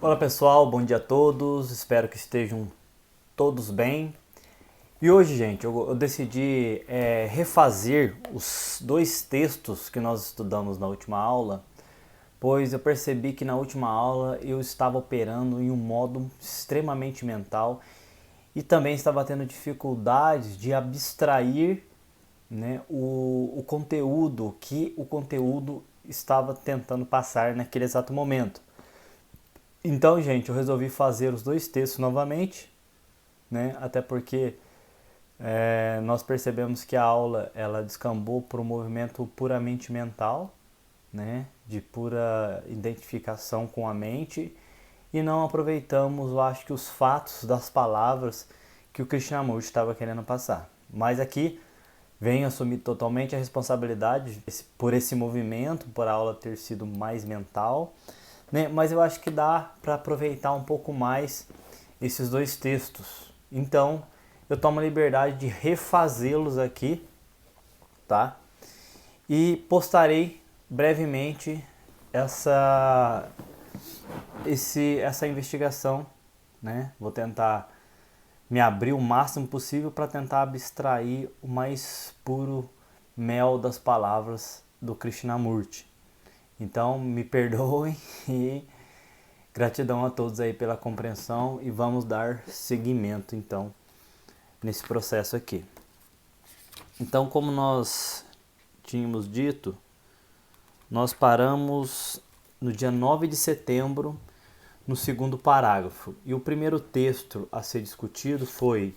Olá pessoal, bom dia a todos, espero que estejam todos bem. E hoje, gente, eu decidi refazer os dois textos que nós estudamos na última aula, pois eu percebi que na última aula eu estava operando em um modo extremamente mental e também estava tendo dificuldades de abstrair, né, o conteúdo que o conteúdo estava tentando passar naquele exato momento. Então, gente, eu resolvi fazer os dois textos novamente, né? Até porque nós percebemos que a aula ela descambou para um movimento puramente mental, né? De pura identificação com a mente e não aproveitamos, eu acho que os fatos das palavras que o Krishnamurti estava querendo passar. Mas aqui venho assumir totalmente a responsabilidade por esse movimento, por a aula ter sido mais mental, né? Mas eu acho que dá para aproveitar um pouco mais esses dois textos. Então, eu tomo a liberdade de refazê-los aqui, tá? E postarei brevemente essa investigação, né? Vou tentar me abrir o máximo possível para tentar abstrair o mais puro mel das palavras do Krishnamurti. Então, me perdoem e gratidão a todos aí pela compreensão e vamos dar seguimento então nesse processo aqui. Então, como nós tínhamos dito, nós paramos no dia 9 de setembro, no segundo parágrafo. E o primeiro texto a ser discutido foi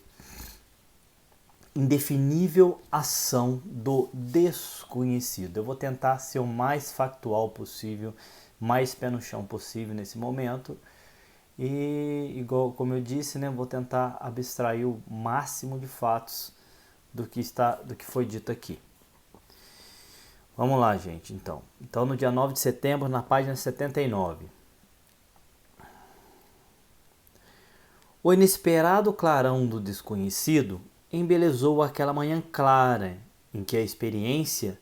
indefinível ação do desconhecido. Eu vou tentar ser o mais factual possível, mais pé no chão possível nesse momento. E, igual como eu disse, né, vou tentar abstrair o máximo de fatos do que foi dito aqui. Vamos lá, gente, então. Então, no dia 9 de setembro, na página 79. O inesperado clarão do desconhecido embelezou aquela manhã clara em que a experiência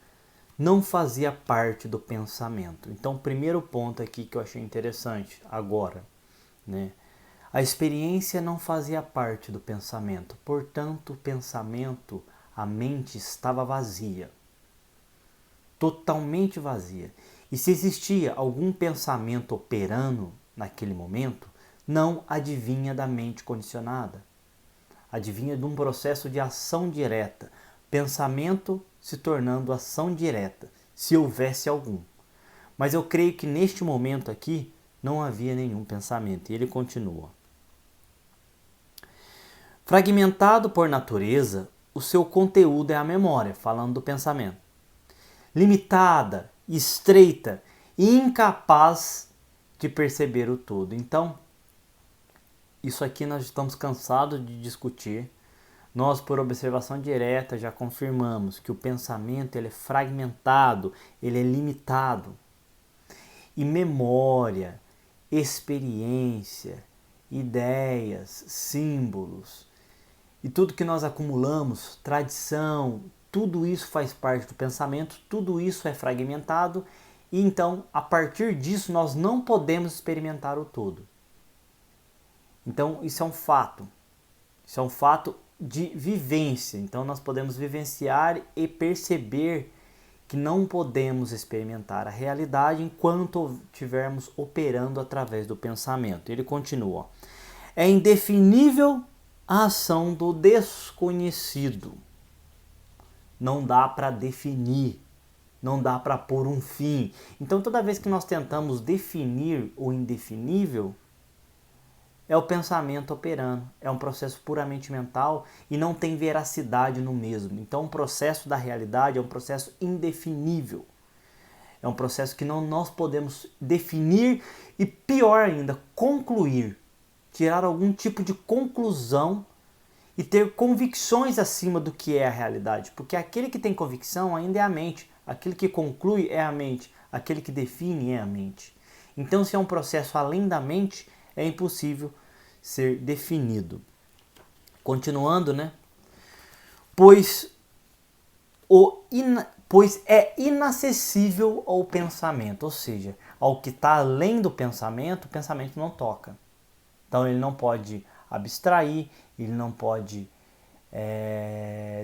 não fazia parte do pensamento. Então, primeiro ponto aqui que eu achei interessante agora, né? A experiência não fazia parte do pensamento, portanto, o pensamento, a mente estava vazia, totalmente vazia. E se existia algum pensamento operando naquele momento, não advinha da mente condicionada. Advinha de um processo de ação direta, pensamento se tornando ação direta, se houvesse algum. Mas eu creio que neste momento aqui não havia nenhum pensamento. E ele continua. Fragmentado por natureza, o seu conteúdo é a memória, falando do pensamento. Limitada, estreita e incapaz de perceber o todo. Então, isso aqui nós estamos cansados de discutir. Nós, por observação direta, já confirmamos que o pensamento ele é fragmentado, ele é limitado. E memória, experiência, ideias, símbolos e tudo que nós acumulamos, tradição, tudo isso faz parte do pensamento, tudo isso é fragmentado e então, a partir disso, nós não podemos experimentar o todo. Então, isso é um fato. Isso é um fato de vivência. Então, nós podemos vivenciar e perceber que não podemos experimentar a realidade enquanto estivermos operando através do pensamento. Ele continua. É indefinível a ação do desconhecido. Não dá para definir. Não dá para pôr um fim. Então, toda vez que nós tentamos definir o indefinível, é o pensamento operando, é um processo puramente mental e não tem veracidade no mesmo. Então, o processo da realidade é um processo indefinível. É um processo que não nós podemos definir e, pior ainda, concluir. Tirar algum tipo de conclusão e ter convicções acima do que é a realidade. Porque aquele que tem convicção ainda é a mente. Aquele que conclui é a mente. Aquele que define é a mente. Então, se é um processo além da mente, é impossível ser definido. Continuando, né? Pois é inacessível ao pensamento, ou seja, ao que está além do pensamento, o pensamento não toca. Então ele não pode abstrair, ele não pode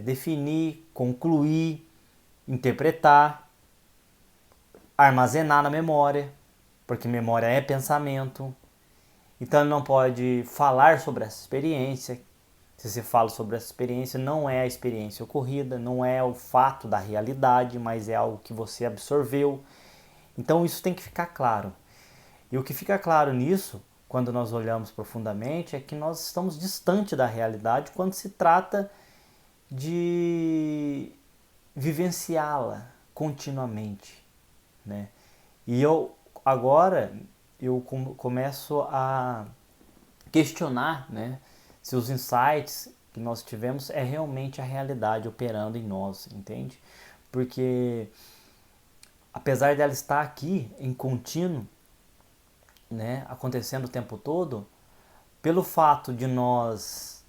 definir, concluir, interpretar, armazenar na memória, porque memória é pensamento. Então ele não pode falar sobre essa experiência. Se você fala sobre essa experiência, não é a experiência ocorrida, não é o fato da realidade, mas é algo que você absorveu. Então isso tem que ficar claro. E o que fica claro nisso, quando nós olhamos profundamente, é que nós estamos distante da realidade quando se trata de vivenciá-la continuamente, né? E agora eu começo a questionar, né, se os insights que nós tivemos é realmente a realidade operando em nós, entende? Porque apesar dela estar aqui em contínuo, né, acontecendo o tempo todo, pelo fato de nós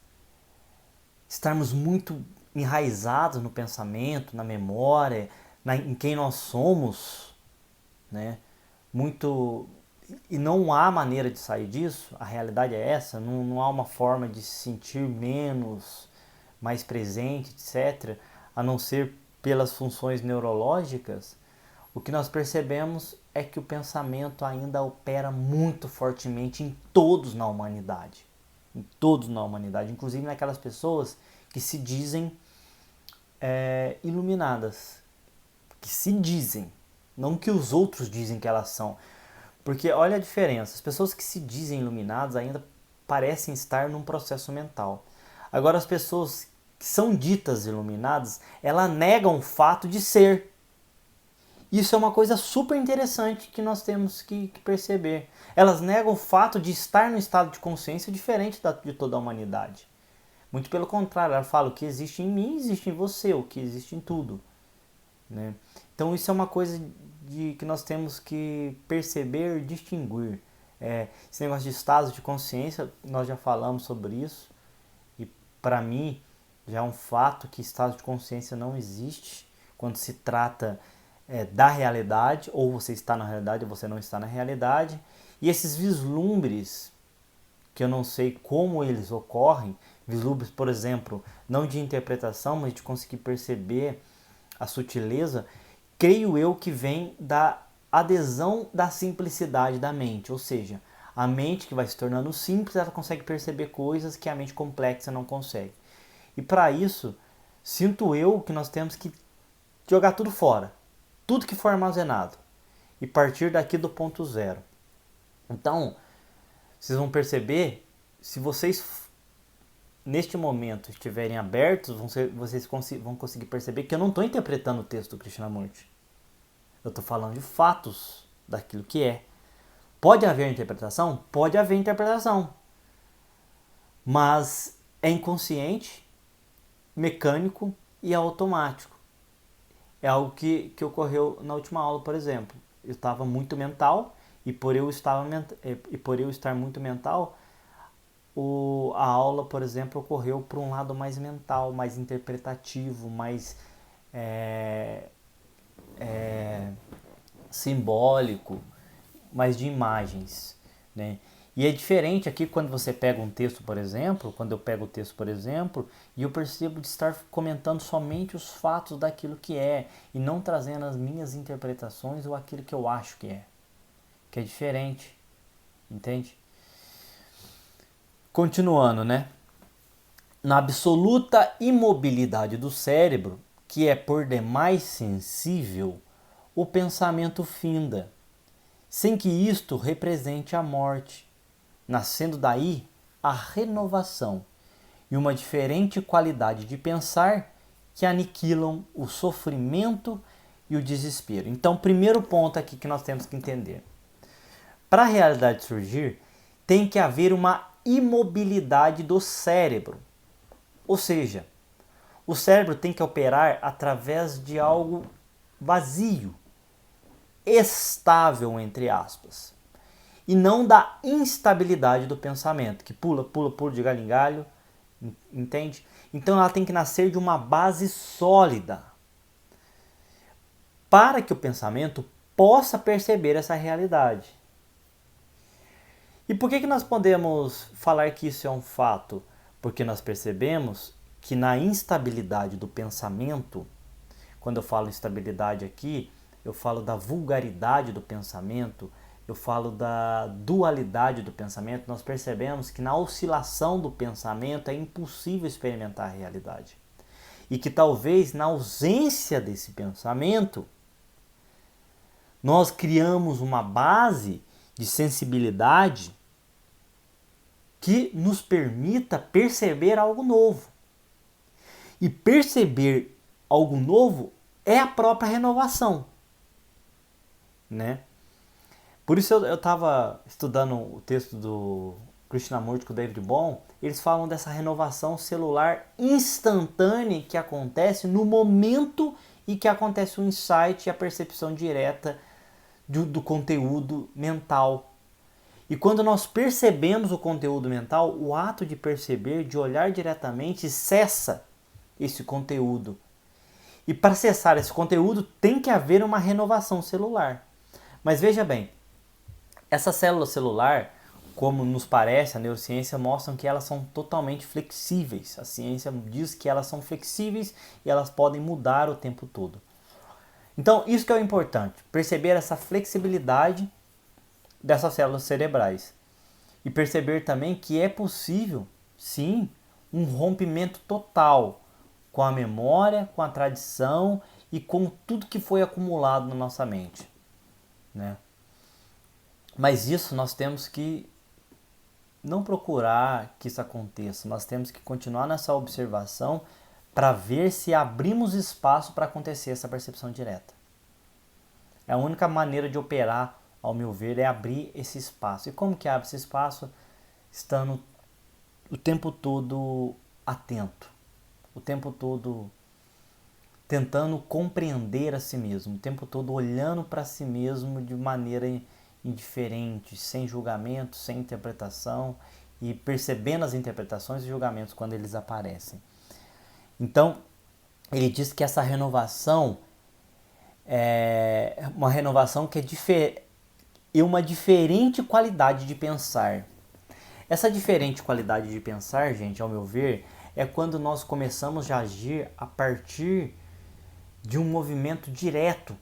estarmos muito enraizados no pensamento, na memória, em quem nós somos, né, muito, e não há maneira de sair disso, a realidade é essa, não há uma forma de se sentir menos, mais presente, etc., a não ser pelas funções neurológicas. O que nós percebemos é que o pensamento ainda opera muito fortemente em todos na humanidade. Em todos na humanidade, inclusive naquelas pessoas que se dizem iluminadas. Que se dizem, não que os outros dizem que elas são. Porque olha a diferença, as pessoas que se dizem iluminadas ainda parecem estar num processo mental. Agora as pessoas que são ditas iluminadas, elas negam o fato de ser. Isso é uma coisa super interessante que nós temos que perceber. Elas negam o fato de estar no estado de consciência diferente de toda a humanidade. Muito pelo contrário, elas falam: o que existe em mim, existe em você, o que existe em tudo. Né? Então isso é uma coisa que nós temos que perceber e distinguir. Esse negócio de estado de consciência, nós já falamos sobre isso. E para mim, já é um fato que estado de consciência não existe quando se trata da realidade, ou você está na realidade ou você não está na realidade. E esses vislumbres, que eu não sei como eles ocorrem, vislumbres, por exemplo, não de interpretação, mas de conseguir perceber a sutileza, creio eu que vem da adesão da simplicidade da mente, ou seja, a mente que vai se tornando simples, ela consegue perceber coisas que a mente complexa não consegue. E para isso, sinto eu que nós temos que jogar tudo fora, tudo que for armazenado, e partir daqui do ponto zero. Então, vocês vão perceber, se vocês neste momento estiverem abertos, vocês vão conseguir perceber que eu não estou interpretando o texto do Krishnamurti. Eu estou falando de fatos daquilo que é. Pode haver interpretação? Pode haver interpretação. Mas é inconsciente, mecânico e automático. É algo que ocorreu na última aula, por exemplo. Eu estava muito mental e por eu estar muito mental, a aula, por exemplo, ocorreu por um lado mais mental, mais interpretativo, mais simbólico, mais de imagens, né? E é diferente aqui quando você pega um texto, por exemplo, quando eu pego o texto, por exemplo, e eu percebo de estar comentando somente os fatos daquilo que é, e não trazendo as minhas interpretações ou aquilo que eu acho que é diferente, entende? Continuando, né? Na absoluta imobilidade do cérebro, que é por demais sensível, o pensamento finda, sem que isto represente a morte, nascendo daí a renovação e uma diferente qualidade de pensar que aniquilam o sofrimento e o desespero. Então, primeiro ponto aqui que nós temos que entender. Para a realidade surgir, tem que haver uma imobilidade do cérebro. Ou seja, o cérebro tem que operar através de algo vazio, estável, entre aspas, e não da instabilidade do pensamento, que pula de galho em galho, entende? Então ela tem que nascer de uma base sólida, para que o pensamento possa perceber essa realidade. E por que nós podemos falar que isso é um fato? Porque nós percebemos que na instabilidade do pensamento, quando eu falo instabilidade aqui, eu falo da vulgaridade do pensamento, eu falo da dualidade do pensamento, nós percebemos que na oscilação do pensamento é impossível experimentar a realidade. E que talvez na ausência desse pensamento, nós criamos uma base de sensibilidade que nos permita perceber algo novo. E perceber algo novo é a própria renovação, né? Por isso eu estava estudando o texto do Krishnamurti com o David Bohm. Eles falam dessa renovação celular instantânea que acontece no momento em que acontece o insight e a percepção direta do conteúdo mental. E quando nós percebemos o conteúdo mental, o ato de perceber, de olhar diretamente, cessa esse conteúdo. E para cessar esse conteúdo tem que haver uma renovação celular. Mas veja bem, essa célula celular, como nos parece, a neurociência mostra que elas são totalmente flexíveis. A ciência diz que elas são flexíveis e elas podem mudar o tempo todo. Então, isso que é o importante, perceber essa flexibilidade dessas células cerebrais. E perceber também que é possível, sim, um rompimento total com a memória, com a tradição e com tudo que foi acumulado na nossa mente, né? Mas isso nós temos que não procurar que isso aconteça, nós temos que continuar nessa observação para ver se abrimos espaço para acontecer essa percepção direta. É a única maneira de operar, ao meu ver, é abrir esse espaço. E como que abre esse espaço? Estando o tempo todo atento, o tempo todo tentando compreender a si mesmo, o tempo todo olhando para si mesmo de maneira indiferente, sem julgamento, sem interpretação e percebendo as interpretações e julgamentos quando eles aparecem. Então, ele diz que essa renovação é uma renovação que é uma diferente qualidade de pensar. Essa diferente qualidade de pensar, gente, ao meu ver, é quando nós começamos a agir a partir de um movimento direto.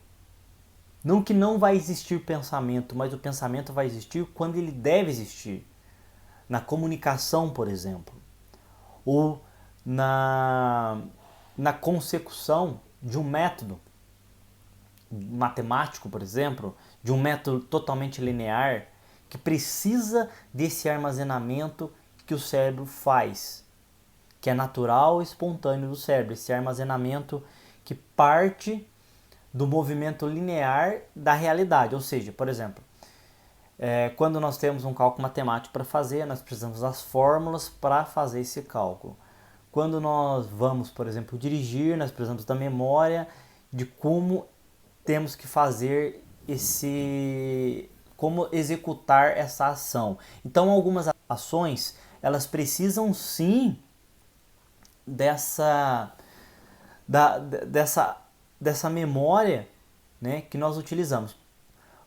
Não que não vai existir pensamento, mas o pensamento vai existir quando ele deve existir. Na comunicação, por exemplo. Ou na consecução de um método matemático, por exemplo, de um método totalmente linear, que precisa desse armazenamento que o cérebro faz, que é natural e espontâneo do cérebro, esse armazenamento que parte do movimento linear da realidade. Ou seja, por exemplo, quando nós temos um cálculo matemático para fazer, nós precisamos das fórmulas para fazer esse cálculo. Quando nós vamos, por exemplo, dirigir, nós precisamos da memória de como temos que fazer como executar essa ação. Então, algumas ações, elas precisam sim dessa memória, né, que nós utilizamos.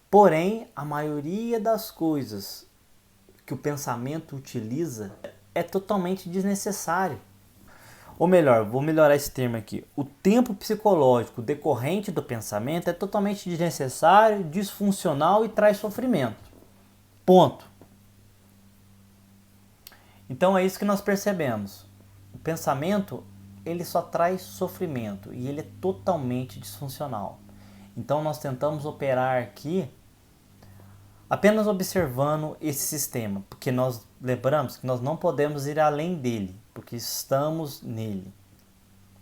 Porém, a maioria das coisas que o pensamento utiliza é totalmente desnecessário. Ou melhor, vou melhorar esse termo aqui. O tempo psicológico decorrente do pensamento é totalmente desnecessário, disfuncional e traz sofrimento. Ponto. Então é isso que nós percebemos. O pensamento, ele só traz sofrimento e ele é totalmente disfuncional. Então nós tentamos operar aqui apenas observando esse sistema, porque nós lembramos que nós não podemos ir além dele, porque estamos nele,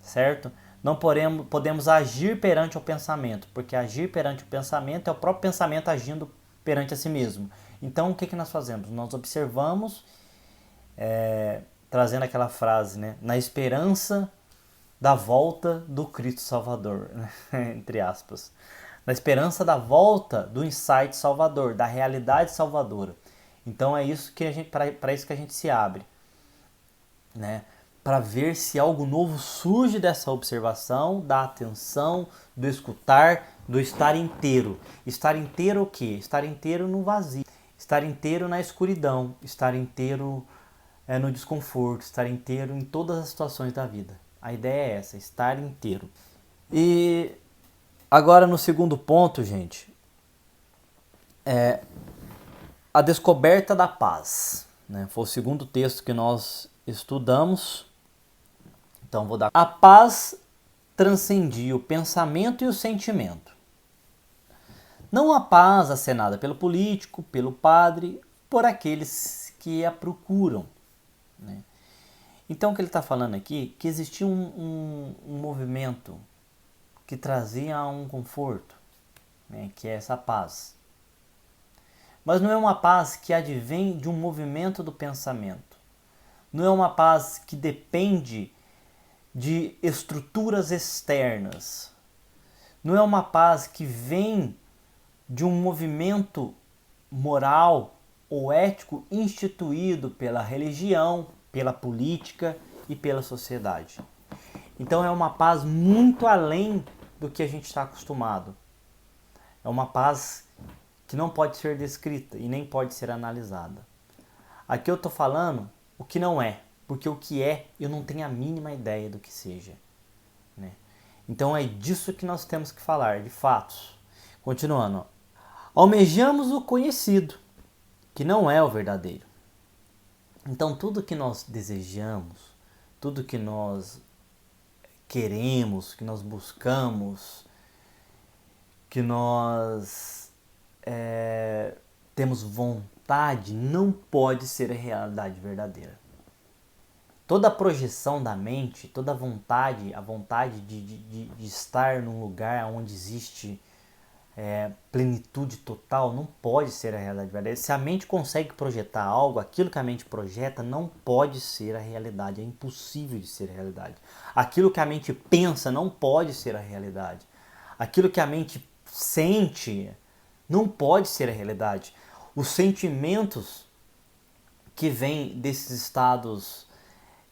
certo? Não podemos agir perante o pensamento, porque agir perante o pensamento é o próprio pensamento agindo perante a si mesmo. Então o que nós fazemos? Nós observamos, trazendo aquela frase, né? Na esperança da volta do Cristo Salvador, né? Entre aspas. Na esperança da volta do insight salvador, da realidade salvadora. Então é isso que para isso que a gente se abre, né? Para ver se algo novo surge dessa observação, da atenção, do escutar, do estar inteiro. Estar inteiro o quê? Estar inteiro no vazio, estar inteiro na escuridão, estar inteiro no desconforto, estar inteiro em todas as situações da vida. A ideia é essa, estar inteiro. E agora no segundo ponto, gente, a descoberta da paz, né? Foi o segundo texto que nós estudamos. Então vou dar. A paz transcendia o pensamento e o sentimento. Não a paz acenada pelo político, pelo padre, por aqueles que a procuram, né? Então o que ele está falando aqui? Que existia um movimento que trazia um conforto, né? Que é essa paz. Mas não é uma paz que advém de um movimento do pensamento. Não é uma paz que depende de estruturas externas. Não é uma paz que vem de um movimento moral ou ético instituído pela religião, pela política e pela sociedade. Então é uma paz muito além do que a gente está acostumado. É uma paz que não pode ser descrita e nem pode ser analisada. Aqui eu estou falando o que não é, porque o que é eu não tenho a mínima ideia do que seja, né? Então é disso que nós temos que falar, de fatos. Continuando. Almejamos o conhecido, que não é o verdadeiro. Então tudo que nós desejamos, tudo que nós queremos, que nós buscamos, que nós temos vontade, não pode ser a realidade verdadeira. Toda a projeção da mente, toda a vontade de estar num lugar onde existe plenitude total, não pode ser a realidade verdadeira. Se a mente consegue projetar algo, aquilo que a mente projeta não pode ser a realidade, é impossível de ser a realidade. Aquilo que a mente pensa não pode ser a realidade. Aquilo que a mente sente não pode ser a realidade. Os sentimentos que vêm desses estados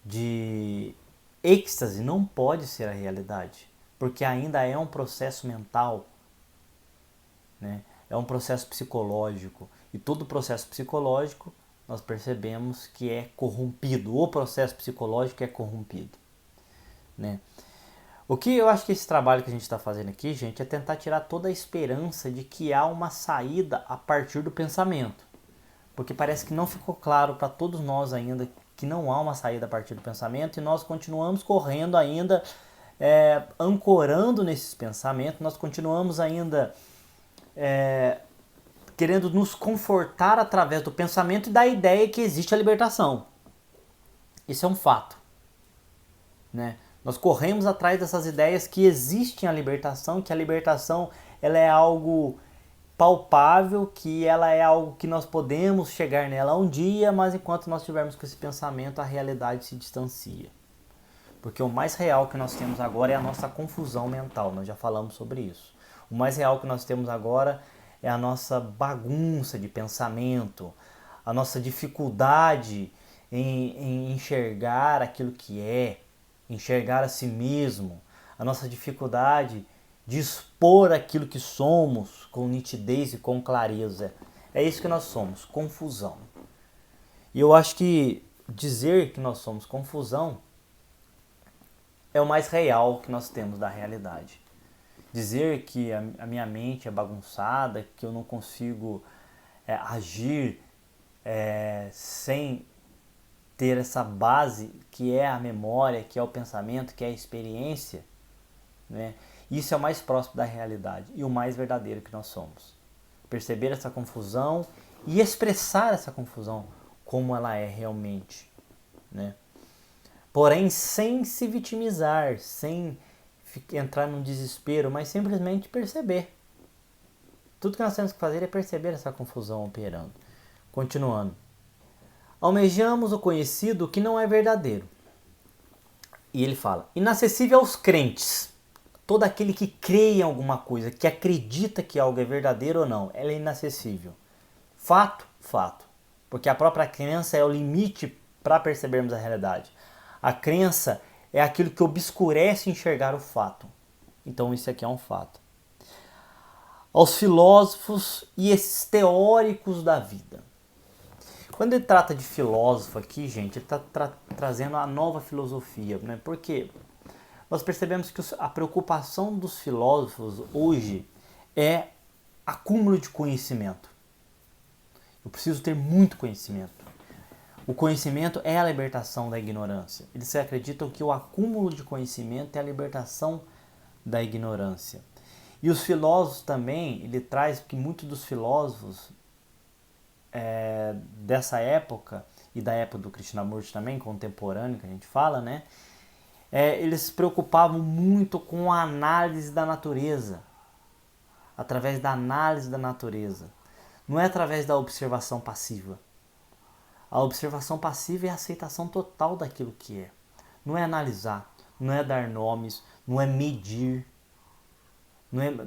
de êxtase não pode ser a realidade, porque ainda é um processo mental, né? É um processo psicológico, e todo processo psicológico nós percebemos que é corrompido. O processo psicológico é corrompido, né? O que eu acho que esse trabalho que a gente está fazendo aqui, gente, é tentar tirar toda a esperança de que há uma saída a partir do pensamento, porque parece que não ficou claro para todos nós ainda que não há uma saída a partir do pensamento, e nós continuamos correndo ainda, ancorando nesses pensamentos, nós continuamos ainda querendo nos confortar através do pensamento e da ideia que existe a libertação. Isso é um fato, né? Nós corremos atrás dessas ideias que existe a libertação, que a libertação ela é algo palpável, que ela é algo que nós podemos chegar nela um dia, mas enquanto nós estivermos com esse pensamento, a realidade se distancia. Porque o mais real que nós temos agora é a nossa confusão mental, nós já falamos sobre isso. O mais real que nós temos agora é a nossa bagunça de pensamento, a nossa dificuldade em enxergar aquilo que é, enxergar a si mesmo, a nossa dificuldade de expor aquilo que somos com nitidez e com clareza. É isso que nós somos, confusão. E eu acho que dizer que nós somos confusão é o mais real que nós temos da realidade. Dizer que a minha mente é bagunçada, que eu não consigo agir sem ter essa base que é a memória, que é o pensamento, que é a experiência, né? Isso é o mais próximo da realidade e o mais verdadeiro que nós somos. Perceber essa confusão e expressar essa confusão como ela é realmente, né? Porém, sem se vitimizar, sem entrar num desespero, mas simplesmente perceber. Tudo que nós temos que fazer é perceber essa confusão operando. Continuando. Almejamos o conhecido que não é verdadeiro. E ele fala, inacessível aos crentes. Todo aquele que crê em alguma coisa, que acredita que algo é verdadeiro ou não, ela é inacessível. Fato, fato. Porque a própria crença é o limite para percebermos a realidade. A crença é aquilo que obscurece enxergar o fato. Então isso aqui é um fato. aos filósofos e esses teóricos da vida. Quando ele trata de filósofo aqui, gente, ele está trazendo a nova filosofia, né? Porque nós percebemos que a preocupação dos filósofos hoje é acúmulo de conhecimento. Eu preciso ter muito conhecimento. O conhecimento é a libertação da ignorância. Eles acreditam que o acúmulo de conhecimento é a libertação da ignorância. E os filósofos também, ele traz que muitos dos filósofos dessa época, e da época do Krishnamurti também, contemporâneo, que a gente fala, né? Eles se preocupavam muito com a análise da natureza, através da análise da natureza. Não é através da observação passiva. A observação passiva é a aceitação total daquilo que é. Não é analisar, não é dar nomes, não é medir.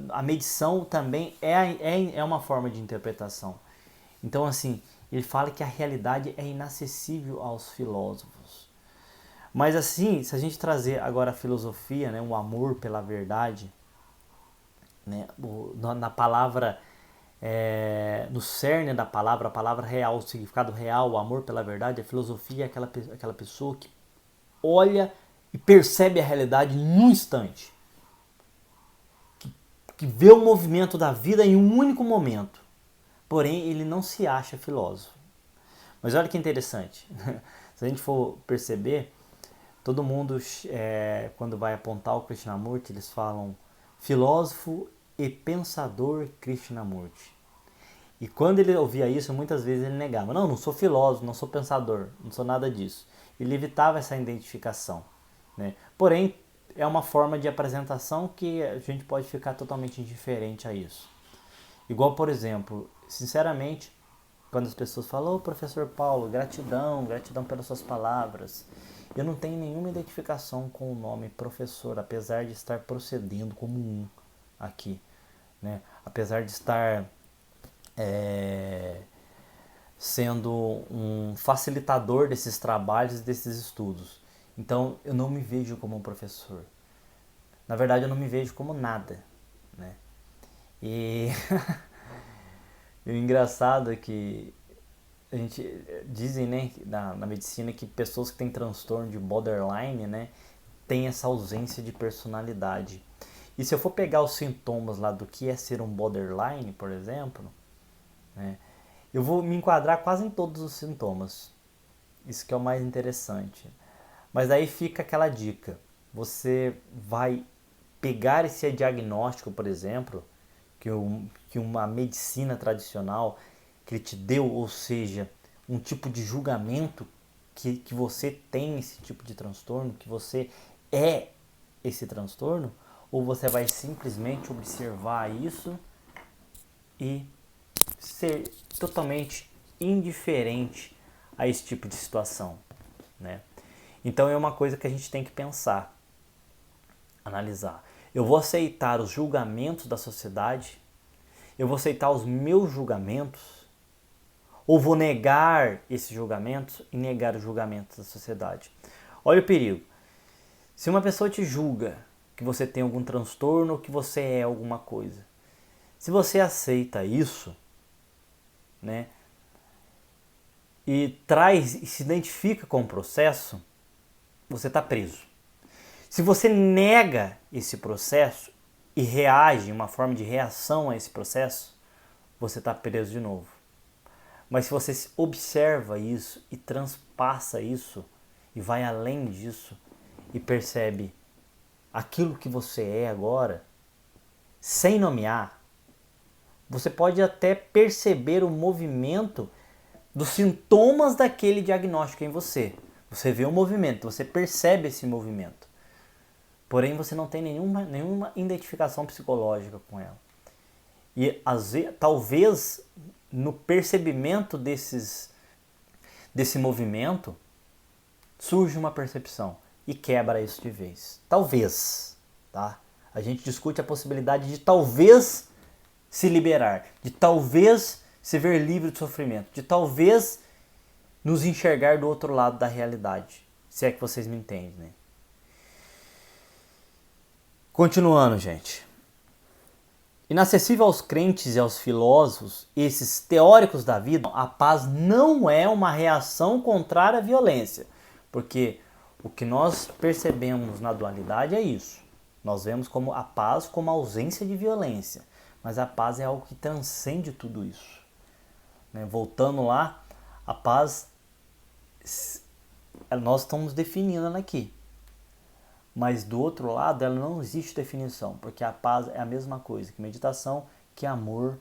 A medição também é uma forma de interpretação. Então, assim, ele fala que a realidade é inacessível aos filósofos. Mas, assim, se a gente trazer agora a filosofia, né, o amor pela verdade, né, na palavra, no cerne da palavra, a palavra real, o significado real, o amor pela verdade, a filosofia é aquela pessoa que olha e percebe a realidade num instante. Que vê o movimento da vida em um único momento. Porém, ele não se acha filósofo. Mas olha que interessante. Se a gente for perceber, todo mundo, quando vai apontar o Krishnamurti, eles falam filósofo e pensador Krishnamurti. E quando ele ouvia isso, muitas vezes ele negava. Não sou filósofo, não sou pensador, não sou nada disso. Ele evitava essa identificação, né? Porém, é uma forma de apresentação que a gente pode ficar totalmente indiferente a isso. Igual, por exemplo, sinceramente, quando as pessoas falam, professor Paulo, gratidão pelas suas palavras. Eu não tenho nenhuma identificação com o nome professor, apesar de estar procedendo como um aqui, né? Apesar de estar sendo um facilitador desses trabalhos e desses estudos. Então, eu não me vejo como um professor. Na verdade, eu não me vejo como nada, né? E o engraçado é que a gente dizem, né, na medicina, que pessoas que têm transtorno de borderline, né, têm essa ausência de personalidade. E se eu for pegar os sintomas lá do que é ser um borderline, por exemplo, né, eu vou me enquadrar quase em todos os sintomas. Isso que é o mais interessante. Mas aí fica aquela dica. Você vai pegar esse diagnóstico, por exemplo, que uma medicina tradicional que ele te deu, ou seja, um tipo de julgamento que você tem esse tipo de transtorno, que você é esse transtorno, ou você vai simplesmente observar isso e ser totalmente indiferente a esse tipo de situação, né? Então é uma coisa que a gente tem que pensar, analisar. Eu vou aceitar os julgamentos da sociedade? Eu vou aceitar os meus julgamentos? Ou vou negar esses julgamentos e negar os julgamentos da sociedade? Olha o perigo. Se uma pessoa te julga que você tem algum transtorno ou que você é alguma coisa, se você aceita isso, né, e se identifica com o processo, você está preso. Se você nega esse processo e reage, uma forma de reação a esse processo, você está preso de novo. Mas se você observa isso e transpassa isso e vai além disso e percebe aquilo que você é agora, sem nomear, você pode até perceber o movimento dos sintomas daquele diagnóstico em você. Você vê o movimento, você percebe esse movimento. Porém, você não tem nenhuma identificação psicológica com ela. E talvez no percebimento desse movimento surge uma percepção e quebra isso de vez. Talvez, tá? A gente discute a possibilidade de talvez se liberar, de talvez se ver livre de sofrimento, de talvez nos enxergar do outro lado da realidade, se é que vocês me entendem, né? Continuando, gente. Inacessível aos crentes e aos filósofos, esses teóricos da vida, a paz não é uma reação contrária à violência, porque o que nós percebemos na dualidade é isso. Nós vemos como a paz como a ausência de violência, mas a paz é algo que transcende tudo isso. Voltando lá, a paz nós estamos definindo ela aqui. Mas do outro lado, ela não existe definição, porque a paz é a mesma coisa que meditação, que amor,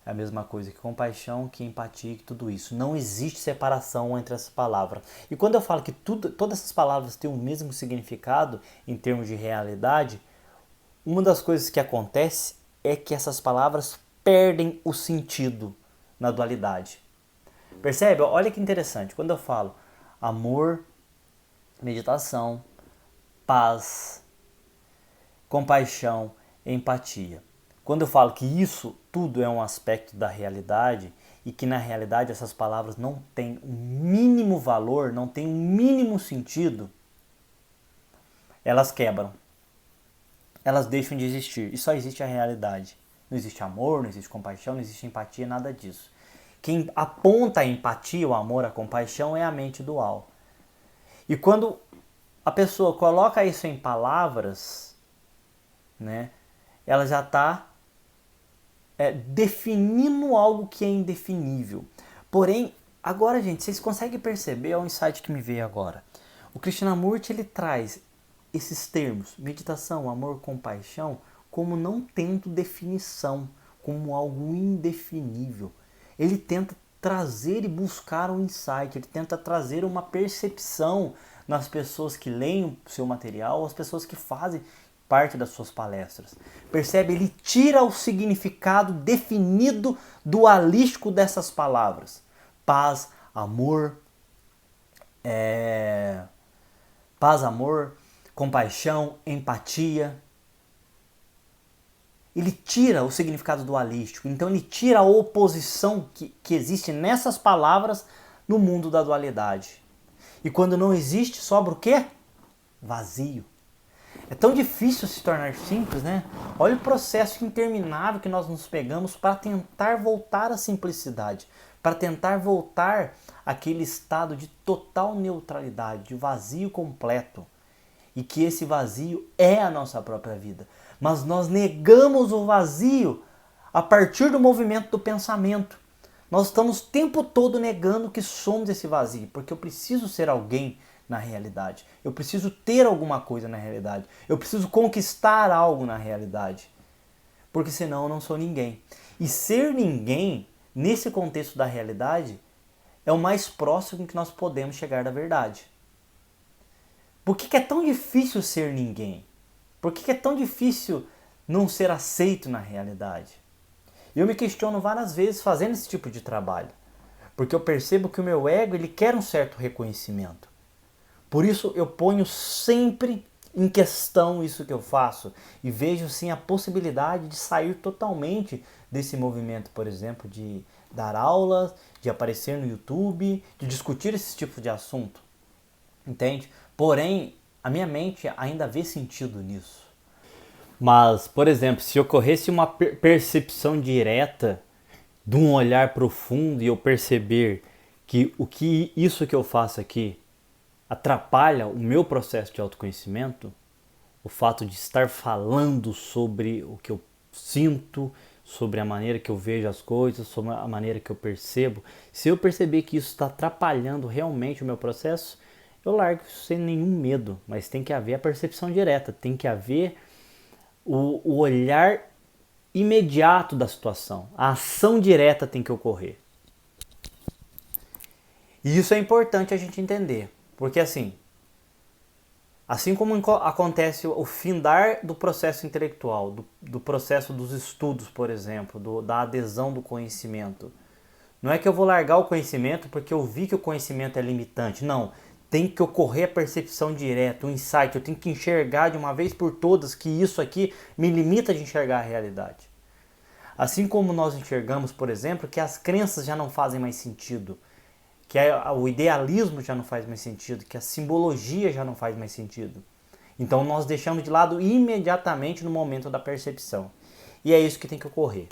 é a mesma coisa que compaixão, que empatia, que tudo isso. Não existe separação entre essas palavras. E quando eu falo que todas essas palavras têm o mesmo significado em termos de realidade, uma das coisas que acontece é que essas palavras perdem o sentido na dualidade. Percebe? Olha que interessante. Quando eu falo amor, meditação, paz, compaixão, empatia. Quando eu falo que isso tudo é um aspecto da realidade e que na realidade essas palavras não têm um mínimo valor, não têm um mínimo sentido, elas quebram. Elas deixam de existir e só existe a realidade. Não existe amor, não existe compaixão, não existe empatia, nada disso. Quem aponta a empatia, o amor, a compaixão é a mente dual. E quando a pessoa coloca isso em palavras, ela já está definindo algo que é indefinível. Porém, agora, gente, vocês conseguem perceber, é um insight que me veio agora. O Krishnamurti, ele traz esses termos, meditação, amor, compaixão, como não tendo definição, como algo indefinível. Ele tenta trazer e buscar um insight, ele tenta trazer uma percepção nas pessoas que leem o seu material, as pessoas que fazem parte das suas palestras. Percebe? Ele tira o significado definido dualístico dessas palavras. Paz, amor, compaixão, empatia. Ele tira o significado dualístico, então ele tira a oposição que existe nessas palavras no mundo da dualidade. E quando não existe, sobra o quê? Vazio. É tão difícil se tornar simples, né? Olha o processo interminável que nós nos pegamos para tentar voltar à simplicidade, para tentar voltar àquele estado de total neutralidade, de vazio completo. E que esse vazio é a nossa própria vida. Mas nós negamos o vazio a partir do movimento do pensamento. Nós estamos o tempo todo negando que somos esse vazio, porque eu preciso ser alguém na realidade. Eu preciso ter alguma coisa na realidade. Eu preciso conquistar algo na realidade. Porque senão eu não sou ninguém. E ser ninguém, nesse contexto da realidade, é o mais próximo que nós podemos chegar da verdade. Por que é tão difícil ser ninguém? Por que é tão difícil não ser aceito na realidade? Eu me questiono várias vezes fazendo esse tipo de trabalho. Porque eu percebo que o meu ego ele quer um certo reconhecimento. Por isso eu ponho sempre em questão isso que eu faço. E vejo sim a possibilidade de sair totalmente desse movimento, por exemplo, de dar aulas, de aparecer no YouTube, de discutir esse tipo de assunto. Entende? Porém, a minha mente ainda vê sentido nisso. Mas, por exemplo, se ocorresse uma percepção direta de um olhar profundo e eu perceber que isso que eu faço aqui atrapalha o meu processo de autoconhecimento, o fato de estar falando sobre o que eu sinto, sobre a maneira que eu vejo as coisas, sobre a maneira que eu percebo, se eu perceber que isso está atrapalhando realmente o meu processo, eu largo isso sem nenhum medo, mas tem que haver a percepção direta, tem que haver o olhar imediato da situação, a ação direta tem que ocorrer. E isso é importante a gente entender, porque assim como acontece o findar do processo intelectual, do processo dos estudos, por exemplo, da adesão do conhecimento, não é que eu vou largar o conhecimento porque eu vi que o conhecimento é limitante, não. Tem que ocorrer a percepção direta, o insight. Eu tenho que enxergar de uma vez por todas que isso aqui me limita de enxergar a realidade. Assim como nós enxergamos, por exemplo, que as crenças já não fazem mais sentido, que o idealismo já não faz mais sentido, que a simbologia já não faz mais sentido. Então nós deixamos de lado imediatamente no momento da percepção. E é isso que tem que ocorrer,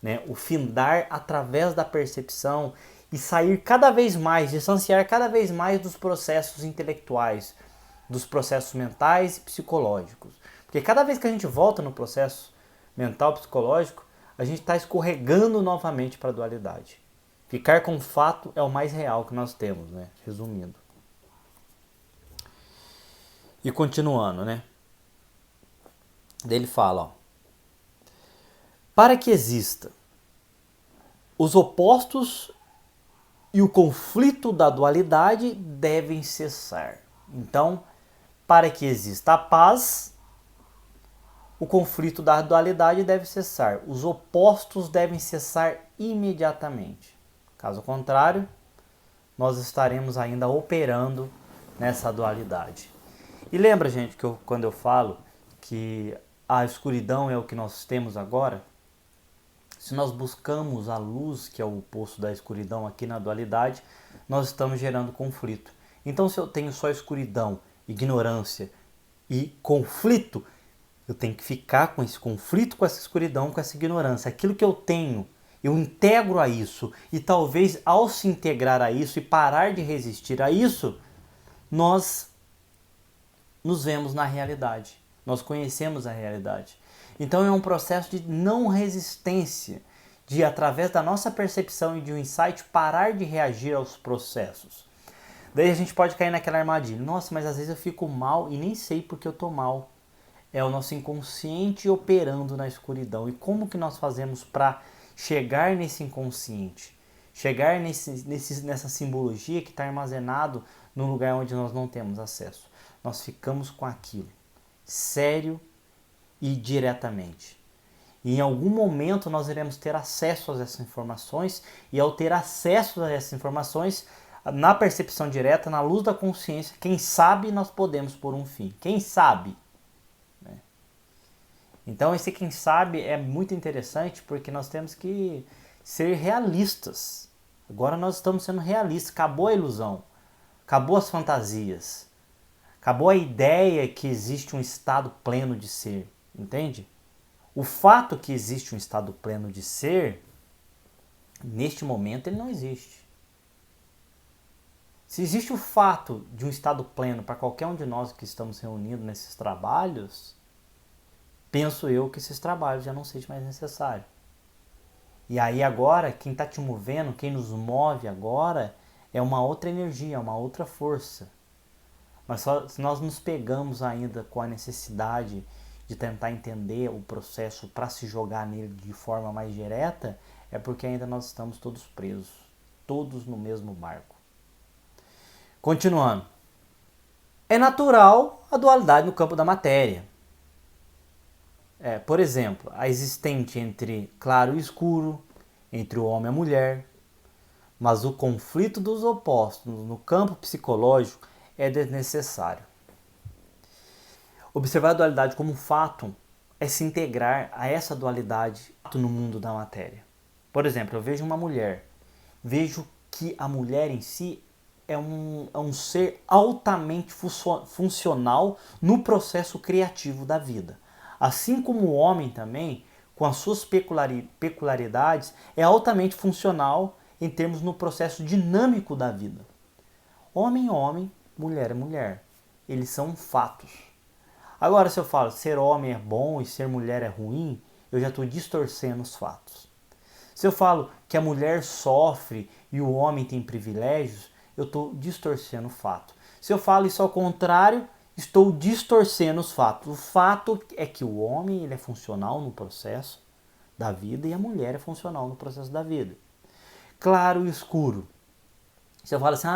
né? O findar através da percepção e sair cada vez mais, distanciar cada vez mais dos processos intelectuais, dos processos mentais e psicológicos. Porque cada vez que a gente volta no processo mental, psicológico, a gente está escorregando novamente para a dualidade. Ficar com o fato é o mais real que nós temos, né? Resumindo. E continuando, né? Daí ele fala, ó, para que exista os opostos e o conflito da dualidade devem cessar. Então, para que exista a paz, o conflito da dualidade deve cessar. Os opostos devem cessar imediatamente. Caso contrário, nós estaremos ainda operando nessa dualidade. E lembra, gente, que quando eu falo que a escuridão é o que nós temos agora, se nós buscamos a luz, que é o oposto da escuridão aqui na dualidade, nós estamos gerando conflito. Então, se eu tenho só escuridão, ignorância e conflito, eu tenho que ficar com esse conflito, com essa escuridão, com essa ignorância. Aquilo que eu tenho, eu integro a isso. E talvez ao se integrar a isso e parar de resistir a isso, nós nos vemos na realidade. Nós conhecemos a realidade. Então é um processo de não resistência, de através da nossa percepção e de um insight parar de reagir aos processos. Daí a gente pode cair naquela armadilha. Nossa, mas às vezes eu fico mal e nem sei porque eu tô mal. É o nosso inconsciente operando na escuridão. E como que nós fazemos para chegar nesse inconsciente? Chegar nessa simbologia que está armazenado no lugar onde nós não temos acesso. Nós ficamos com aquilo, sério e diretamente. E em algum momento nós iremos ter acesso a essas informações, e ao ter acesso a essas informações, na percepção direta, na luz da consciência, quem sabe nós podemos pôr um fim. Quem sabe? Né? Então esse quem sabe é muito interessante, porque nós temos que ser realistas. Agora nós estamos sendo realistas. Acabou a ilusão. Acabou as fantasias. Acabou a ideia que existe um estado pleno de ser. Entende? O fato que existe um estado pleno de ser, neste momento ele não existe. Se existe o fato de um estado pleno para qualquer um de nós que estamos reunidos nesses trabalhos, penso eu que esses trabalhos já não sejam mais necessários. E aí agora, quem está te movendo, quem nos move agora, é uma outra energia, uma outra força. Mas só se nós nos pegamos ainda com a necessidade de tentar entender o processo para se jogar nele de forma mais direta, é porque ainda nós estamos todos presos, todos no mesmo barco. Continuando. É natural a dualidade no campo da matéria. Por exemplo, a existente entre claro e escuro, entre o homem e a mulher, mas o conflito dos opostos no campo psicológico é desnecessário. Observar a dualidade como um fato é se integrar a essa dualidade no mundo da matéria. Por exemplo, eu vejo uma mulher, vejo que a mulher em si é um ser altamente funcional no processo criativo da vida. Assim como o homem também, com as suas peculiaridades, é altamente funcional em termos no processo dinâmico da vida. Homem é homem, mulher é mulher. Eles são fatos. Agora, se eu falo ser homem é bom e ser mulher é ruim, eu já estou distorcendo os fatos. Se eu falo que a mulher sofre e o homem tem privilégios, eu estou distorcendo o fato. Se eu falo isso ao contrário, estou distorcendo os fatos. O fato é que o homem ele é funcional no processo da vida e a mulher é funcional no processo da vida. Claro e escuro. Se eu falo assim,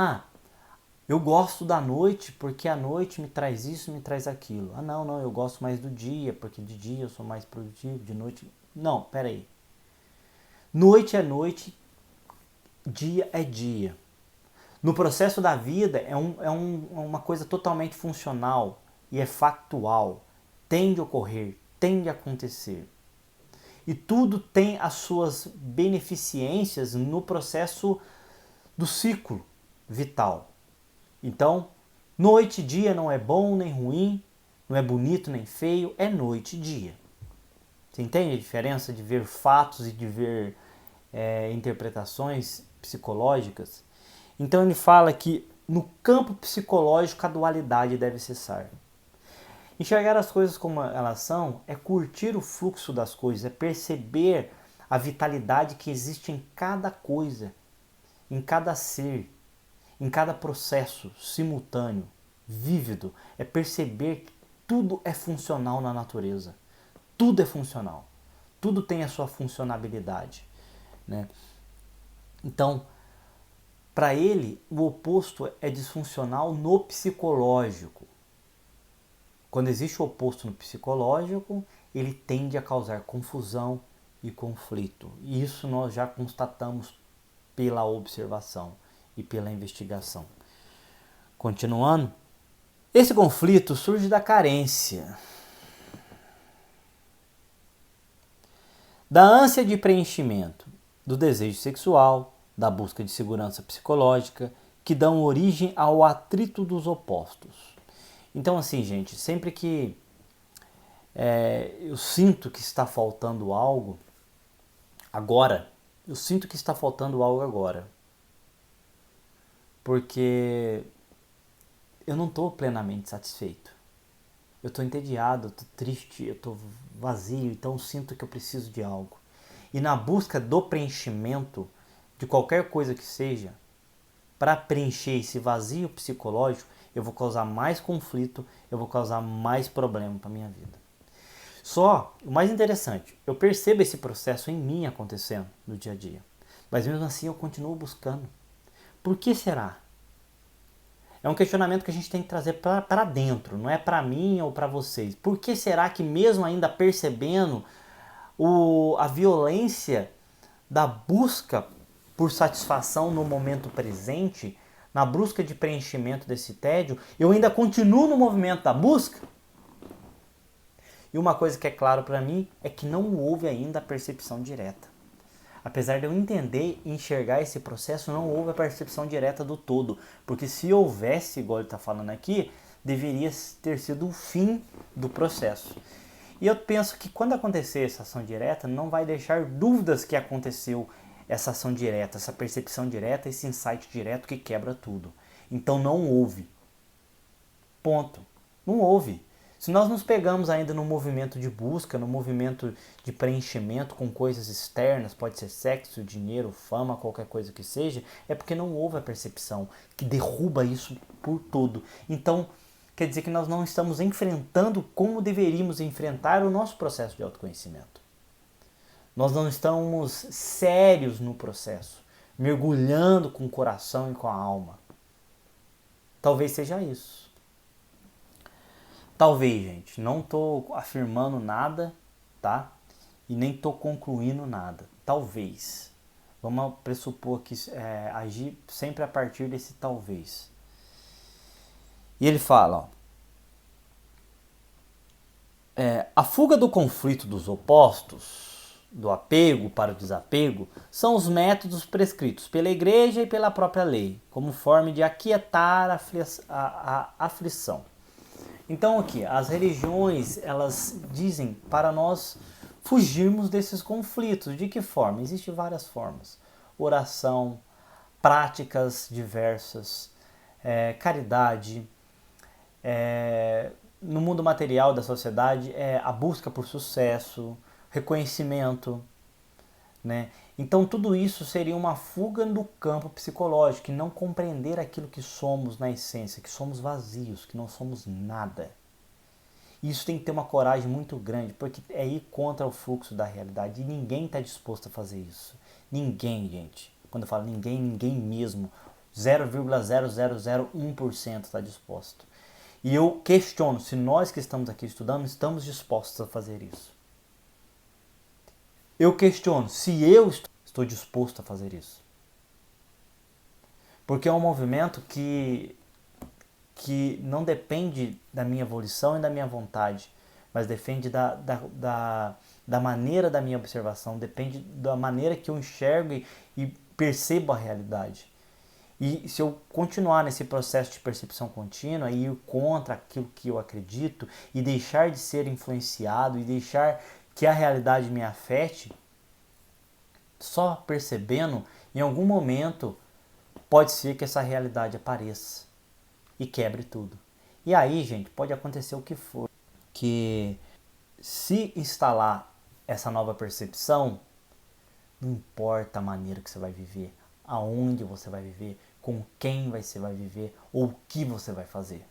eu gosto da noite porque a noite me traz isso, me traz aquilo. Não, eu gosto mais do dia, porque de dia eu sou mais produtivo, de noite... Não, peraí. Noite é noite, dia é dia. No processo da vida é uma coisa totalmente funcional e é factual. Tem de ocorrer, tem de acontecer. E tudo tem as suas beneficências no processo do ciclo vital. Então, noite e dia não é bom nem ruim, não é bonito nem feio, é noite e dia. Você entende a diferença de ver fatos e de ver interpretações psicológicas? Então ele fala que no campo psicológico a dualidade deve cessar. Enxergar as coisas como elas são é curtir o fluxo das coisas, é perceber a vitalidade que existe em cada coisa, em cada ser, em cada processo simultâneo, vívido. É perceber que tudo é funcional na natureza. Tudo é funcional. Tudo tem a sua funcionabilidade, né? Então, para ele, o oposto é disfuncional no psicológico. Quando existe o oposto no psicológico, ele tende a causar confusão e conflito. E isso nós já constatamos pela observação e pela investigação. Continuando, esse conflito surge da carência, da ânsia de preenchimento, do desejo sexual, da busca de segurança psicológica, que dão origem ao atrito dos opostos. Então, assim, gente, sempre que eu sinto que está faltando algo agora, porque eu não estou plenamente satisfeito. Eu estou entediado, eu estou triste, eu estou vazio, então sinto que eu preciso de algo. E na busca do preenchimento de qualquer coisa que seja, para preencher esse vazio psicológico, eu vou causar mais conflito, eu vou causar mais problema para minha vida. Só, o mais interessante, eu percebo esse processo em mim acontecendo no dia a dia. Mas mesmo assim eu continuo buscando. Por que será? É um questionamento que a gente tem que trazer para dentro, não é para mim ou para vocês. Por que será que mesmo ainda percebendo a violência da busca por satisfação no momento presente, na busca de preenchimento desse tédio, eu ainda continuo no movimento da busca? E uma coisa que é claro para mim é que não houve ainda a percepção direta. Apesar de eu entender e enxergar esse processo, não houve a percepção direta do todo. Porque se houvesse, igual ele está falando aqui, deveria ter sido o fim do processo. E eu penso que quando acontecer essa ação direta, não vai deixar dúvidas que aconteceu essa ação direta, essa percepção direta, esse insight direto que quebra tudo. Então não houve. Ponto. Não houve. Se nós nos pegamos ainda no movimento de busca, no movimento de preenchimento com coisas externas, pode ser sexo, dinheiro, fama, qualquer coisa que seja, é porque não houve a percepção que derruba isso por todo. Então, quer dizer que nós não estamos enfrentando como deveríamos enfrentar o nosso processo de autoconhecimento. Nós não estamos sérios no processo, mergulhando com o coração e com a alma. Talvez seja isso. Talvez, gente, não estou afirmando nada, tá? E nem estou concluindo nada. Talvez. Vamos pressupor que agir sempre a partir desse talvez. E ele fala, ó, a fuga do conflito dos opostos, do apego para o desapego, são os métodos prescritos pela igreja e pela própria lei, como forma de aquietar a aflição. Então aqui, as religiões, elas dizem para nós fugirmos desses conflitos. De que forma? Existem várias formas. Oração, práticas diversas, caridade, no mundo material da sociedade, a busca por sucesso, reconhecimento, né? Então tudo isso seria uma fuga do campo psicológico, e não compreender aquilo que somos na essência, que somos vazios, que não somos nada. E isso tem que ter uma coragem muito grande, porque é ir contra o fluxo da realidade, e ninguém está disposto a fazer isso. Ninguém, gente. Quando eu falo ninguém, ninguém mesmo. 0,0001% está disposto. E eu questiono se nós que estamos aqui estudando estamos dispostos a fazer isso. Eu questiono se eu estou disposto a fazer isso. Porque é um movimento que não depende da minha volição e da minha vontade, mas depende da maneira da minha observação, depende da maneira que eu enxergo e percebo a realidade. E se eu continuar nesse processo de percepção contínua e ir contra aquilo que eu acredito e deixar de ser influenciado e deixar que a realidade me afete, só percebendo, em algum momento, pode ser que essa realidade apareça e quebre tudo. E aí, gente, pode acontecer o que for. Que se instalar essa nova percepção, não importa a maneira que você vai viver, aonde você vai viver, com quem você vai viver ou o que você vai fazer.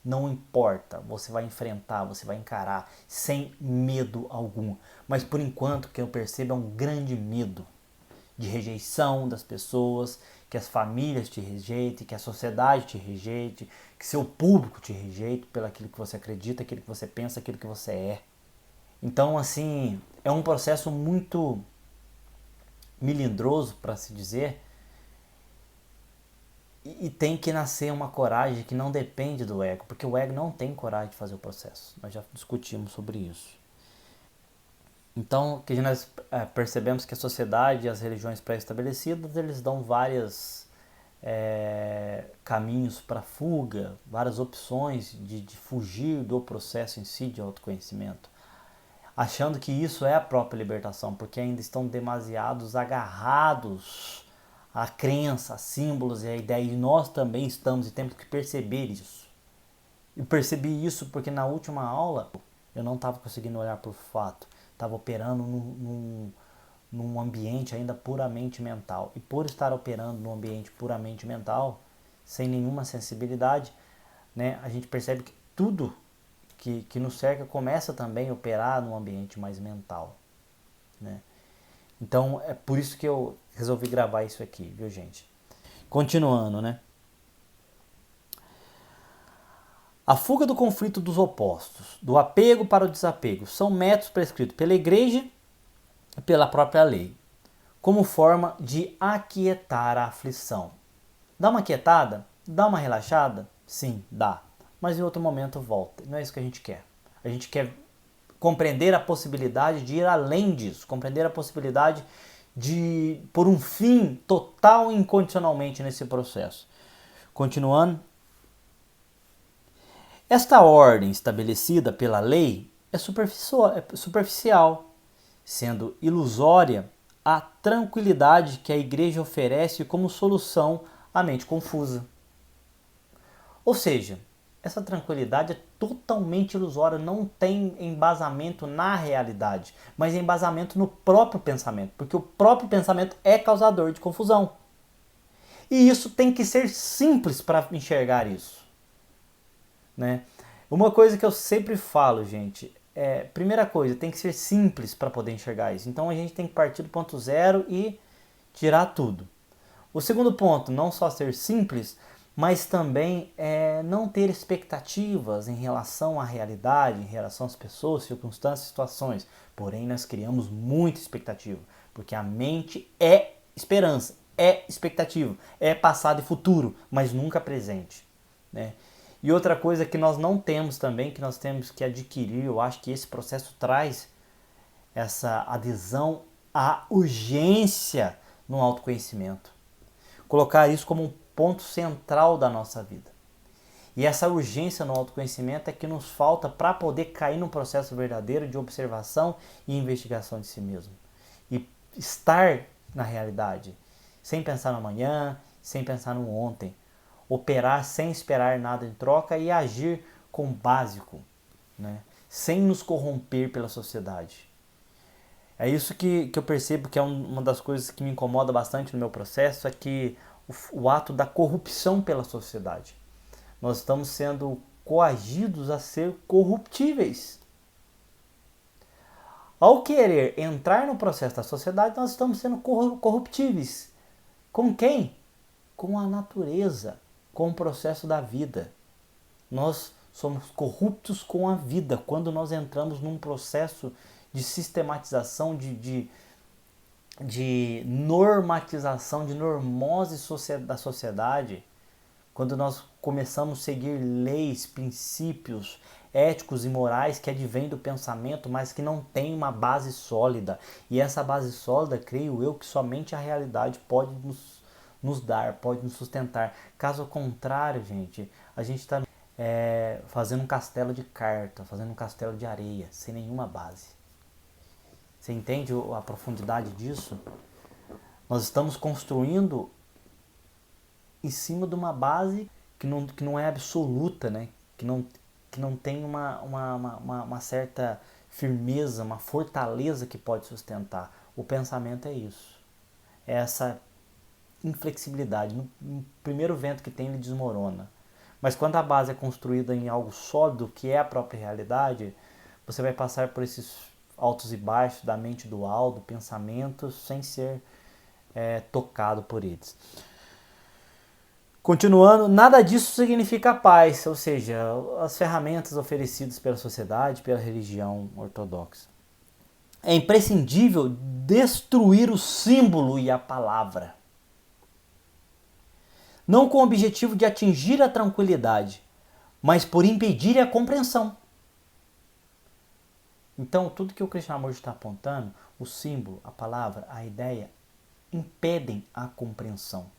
Não importa, você vai enfrentar, você vai encarar sem medo algum. Mas por enquanto, o que eu percebo é um grande medo de rejeição das pessoas, que as famílias te rejeitem, que a sociedade te rejeite, que seu público te rejeite pelo aquilo que você acredita, aquilo que você pensa, aquilo que você é. Então, assim, é um processo muito melindroso, para se dizer, e tem que nascer uma coragem que não depende do ego, porque o ego não tem coragem de fazer o processo. Nós já discutimos sobre isso. Então, que nós percebemos que a sociedade e as religiões pré-estabelecidas, eles dão vários caminhos para fuga, várias opções de fugir do processo em si de autoconhecimento, achando que isso é a própria libertação, porque ainda estão demasiados agarrados à crença, a símbolos e a ideia, e nós também estamos e temos que perceber isso. Eu percebi isso porque na última aula eu não estava conseguindo olhar por fato, estava operando num ambiente ainda puramente mental. E por estar operando num ambiente puramente mental, sem nenhuma sensibilidade, né, a gente percebe que tudo que nos cerca começa também a operar num ambiente mais mental, né? Então é por isso que eu resolvi gravar isso aqui, viu, gente? Continuando, né? A fuga do conflito dos opostos, do apego para o desapego, são métodos prescritos pela igreja e pela própria lei, como forma de aquietar a aflição. Dá uma aquietada? Dá uma relaxada? Sim, dá. Mas em outro momento volta. Não é isso que a gente quer. A gente quer compreender a possibilidade de ir além disso, compreender a possibilidade de pôr um fim total e incondicionalmente nesse processo. Continuando. Esta ordem estabelecida pela lei é superficial, sendo ilusória a tranquilidade que a igreja oferece como solução à mente confusa. Ou seja, essa tranquilidade é totalmente ilusória, não tem embasamento na realidade, mas embasamento no próprio pensamento, porque o próprio pensamento é causador de confusão. E isso tem que ser simples para enxergar isso, né? Uma coisa que eu sempre falo, gente, primeira coisa, tem que ser simples para poder enxergar isso. Então a gente tem que partir do ponto zero e tirar tudo. O segundo ponto, não só ser simples, mas também não ter expectativas em relação à realidade, em relação às pessoas, circunstâncias, situações. Porém, nós criamos muita expectativa, porque a mente é esperança, é expectativa, é passado e futuro, mas nunca presente, né? E outra coisa que nós não temos também, que nós temos que adquirir, eu acho que esse processo traz essa adesão à urgência no autoconhecimento. Colocar isso como um ponto central da nossa vida. E essa urgência no autoconhecimento é que nos falta para poder cair num processo verdadeiro de observação e investigação de si mesmo. E estar na realidade, sem pensar no amanhã, sem pensar no ontem. Operar sem esperar nada em troca e agir com o básico, né? Sem nos corromper pela sociedade. É isso que eu percebo que é uma das coisas que me incomoda bastante no meu processo, é que o ato da corrupção pela sociedade. Nós estamos sendo coagidos a ser corruptíveis. Ao querer entrar no processo da sociedade, nós estamos sendo corruptíveis. Com quem? Com a natureza, com o processo da vida. Nós somos corruptos com a vida quando nós entramos num processo de sistematização, de normatização, de normose da sociedade, quando nós começamos a seguir leis, princípios éticos e morais que advêm do pensamento, mas que não tem uma base sólida. E essa base sólida, creio eu, que somente a realidade pode nos dar, pode nos sustentar. Caso contrário, gente, a gente está fazendo um castelo de carta, fazendo um castelo de areia, sem nenhuma base. Você entende a profundidade disso? Nós estamos construindo em cima de uma base que não é absoluta, né? Que não tem uma certa firmeza, uma fortaleza que pode sustentar. O pensamento é isso. É essa inflexibilidade. No primeiro vento que tem, ele desmorona. Mas quando a base é construída em algo sólido, que é a própria realidade, você vai passar por esses altos e baixos da mente dual, do pensamento, sem ser tocado por eles. Continuando, nada disso significa paz, ou seja, as ferramentas oferecidas pela sociedade, pela religião ortodoxa. É imprescindível destruir o símbolo e a palavra. Não com o objetivo de atingir a tranquilidade, mas por impedir a compreensão. Então, tudo que o Krishnamurti está apontando, o símbolo, a palavra, a ideia, impedem a compreensão.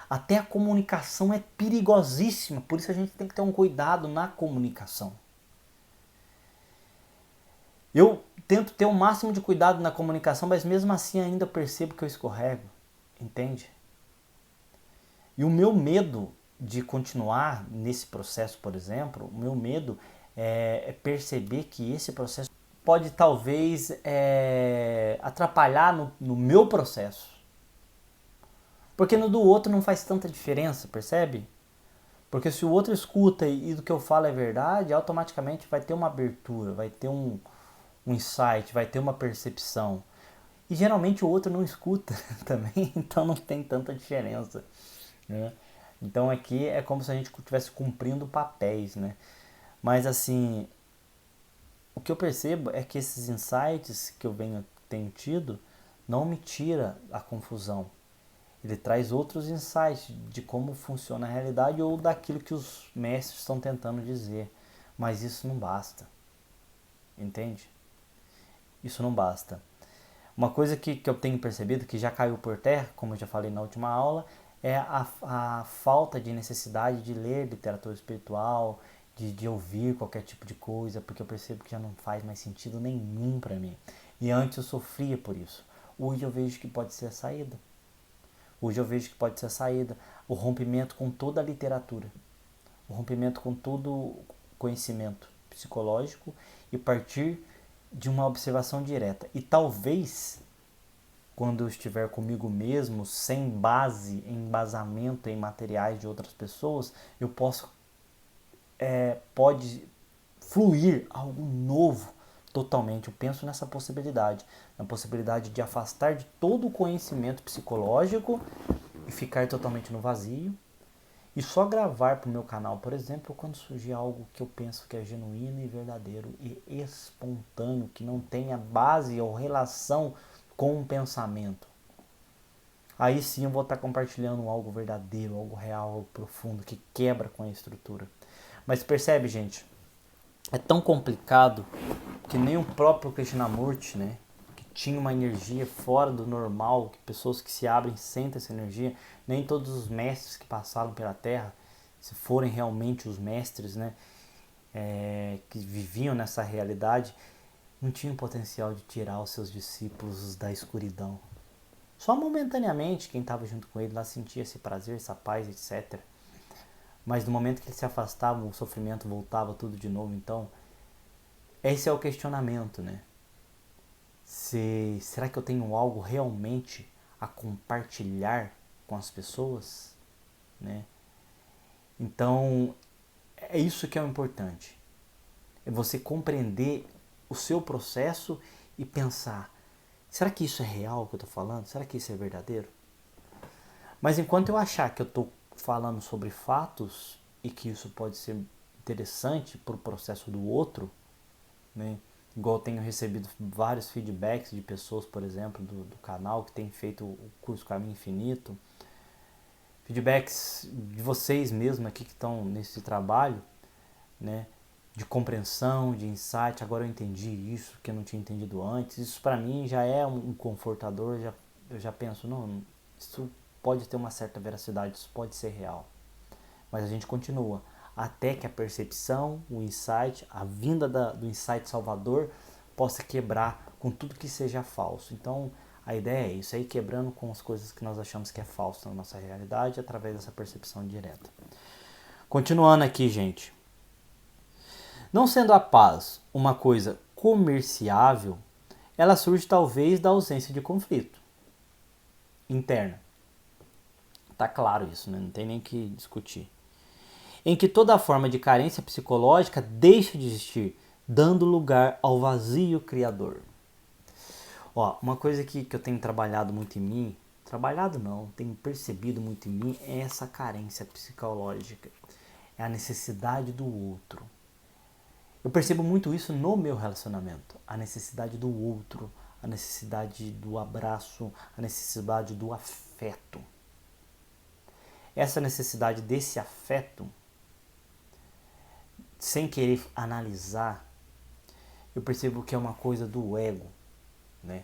Até a comunicação é perigosíssima, por isso a gente tem que ter um cuidado na comunicação. Eu tento ter o máximo de cuidado na comunicação, mas mesmo assim ainda percebo que eu escorrego, entende? E o meu medo de continuar nesse processo, por exemplo, o meu medo é perceber que esse processo pode talvez atrapalhar no meu processo. Porque no do outro não faz tanta diferença, percebe? Porque se o outro escuta e do que eu falo é verdade, automaticamente vai ter uma abertura, vai ter um insight, vai ter uma percepção. E geralmente o outro não escuta também, então não tem tanta diferença, né? Então aqui é como se a gente estivesse cumprindo papéis, né? Mas assim, o que eu percebo é que esses insights que eu tenho tido não me tira a confusão. Ele traz outros insights de como funciona a realidade ou daquilo que os mestres estão tentando dizer. Mas isso não basta. Entende? Isso não basta. Uma coisa que eu tenho percebido, que já caiu por terra, como eu já falei na última aula, é a falta de necessidade de ler literatura espiritual, de ouvir qualquer tipo de coisa, porque eu percebo que já não faz mais sentido nenhum para mim. E antes eu sofria por isso. Hoje eu vejo que pode ser a saída. Hoje eu vejo que pode ser a saída, o rompimento com toda a literatura, o rompimento com todo o conhecimento psicológico e partir de uma observação direta. E talvez, quando eu estiver comigo mesmo, sem base, embasamento em materiais de outras pessoas, eu pode fluir algo novo totalmente. Eu penso nessa possibilidade, na possibilidade de afastar de todo o conhecimento psicológico e ficar totalmente no vazio e só gravar para o meu canal, por exemplo, quando surgir algo que eu penso que é genuíno e verdadeiro e espontâneo, que não tenha base ou relação com o pensamento. Aí sim eu vou estar compartilhando algo verdadeiro, algo real, algo profundo, que quebra com a estrutura. Mas percebe, gente, é tão complicado que nem o próprio Krishnamurti, né, que tinha uma energia fora do normal, que pessoas que se abrem sentem essa energia, nem todos os mestres que passaram pela Terra, se forem realmente os mestres, né, que viviam nessa realidade, não tinham potencial de tirar os seus discípulos da escuridão. Só momentaneamente quem estava junto com ele lá sentia esse prazer, essa paz, etc. Mas no momento que eles se afastavam, o sofrimento voltava tudo de novo. Então, esse é o questionamento, né? Será que eu tenho algo realmente a compartilhar com as pessoas, né? Então, é isso que é o importante. É você compreender o seu processo e pensar, será que isso é real o que eu estou falando? Será que isso é verdadeiro? Mas enquanto eu achar que eu estou falando sobre fatos e que isso pode ser interessante para o processo do outro, né? Igual eu tenho recebido vários feedbacks de pessoas, por exemplo, do canal que tem feito o curso Caminho Infinito, feedbacks de vocês mesmos aqui que estão nesse trabalho, né? De compreensão, de insight, agora eu entendi isso que eu não tinha entendido antes. Isso para mim já é um confortador, eu já penso, não, isso pode ter uma certa veracidade, isso pode ser real. Mas a gente continua, até que a percepção, o insight, a vinda do insight salvador possa quebrar com tudo que seja falso. Então, a ideia é isso, é ir quebrando com as coisas que nós achamos que é falso na nossa realidade, através dessa percepção direta. Continuando aqui, gente. Não sendo a paz uma coisa comerciável, ela surge talvez da ausência de conflito interna. Tá claro isso, né? Não tem nem que discutir. Em que toda forma de carência psicológica deixa de existir, dando lugar ao vazio criador. Ó, uma coisa que eu tenho trabalhado muito em mim, tenho percebido muito em mim, é essa carência psicológica. É a necessidade do outro. Eu percebo muito isso no meu relacionamento. A necessidade do outro, a necessidade do abraço, a necessidade do afeto. Essa necessidade desse afeto, sem querer analisar, eu percebo que é uma coisa do ego, né?